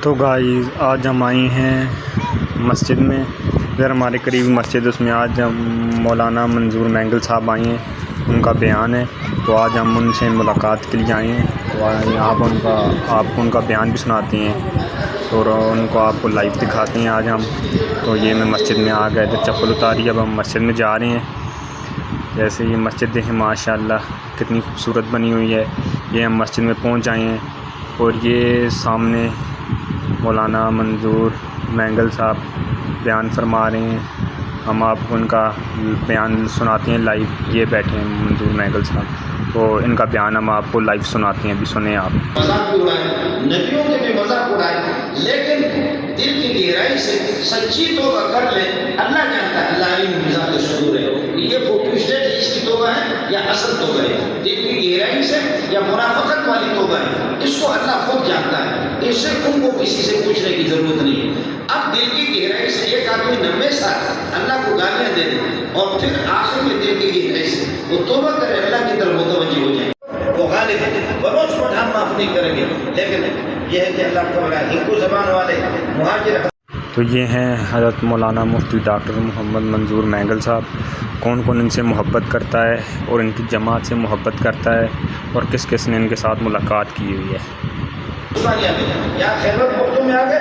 تو گائز آج ہم آئے ہیں مسجد میں، ادھر ہمارے قریب مسجد، اس میں آج ہم مولانا منظور مینگل صاحب آئے ہیں، ان کا بیان ہے، تو آج ہم ان سے ملاقات کے لیے آئے ہیں، تو آپ کو ان کا بیان بھی سناتے ہیں اور ان کو آپ کو لائیو دکھاتے ہیں آج ہم۔ تو یہ میں مسجد میں آ گئے تھے، چپل اتاری، اب ہم مسجد میں جا رہے ہیں۔ جیسے یہ مسجد دیکھیں ماشاء اللہ کتنی خوبصورت بنی ہوئی ہے، یہ ہم مسجد میں پہنچ آئے ہیں، اور یہ سامنے مولانا منظور مینگل صاحب بیان فرما رہے ہیں، ہم آپ کو ان کا بیان سناتے ہیں لائیو۔ یہ بیٹھے ہیں منظور مینگل صاحب، تو ان کا بیان ہم آپ کو لائیو سناتے ہیں، ابھی سنیں آپ۔ مذاق بھی اڑائے، نبیوں کے بھی مذاق اڑائے، لیکن دل کی گہرائی سے سچی توبہ کر لے، اللہ جانتا ہے، اللہ علم بذات الصدور ہے، یہ فوٹو اسٹیٹ اس کی توبہ ہے یا اصل توبہ ہے، دل کی گہرائی سے یا منافقت والی توبہ ہے، اس کو اللہ خود جانتا ہے، اس سے ان کو کسی سے پوچھنے کی ضرورت نہیں ہے۔ اب دل کی گہرائی سے ایک آدمی 90 سال اللہ کو گالیاں دے دے اور پھر آخر میں دل کی گہرائی سے وہ توبہ کرے، اللہ کی طرف متوجہ ہو جائے، وہ غالب ہے، بروز پر ہم معاف نہیں کریں گے، لیکن یہ ہے کہ اللہ کو بڑا ہندو زبان والے مہاجر۔ تو یہ ہیں حضرت مولانا مفتی ڈاکٹر محمد منظور مینگل صاحب، کون کون ان سے محبت کرتا ہے اور ان کی جماعت سے محبت کرتا ہے، اور کس کس نے ان کے ساتھ ملاقات کی ہوئی ہے۔ یا خیبر پختون میں آ گئے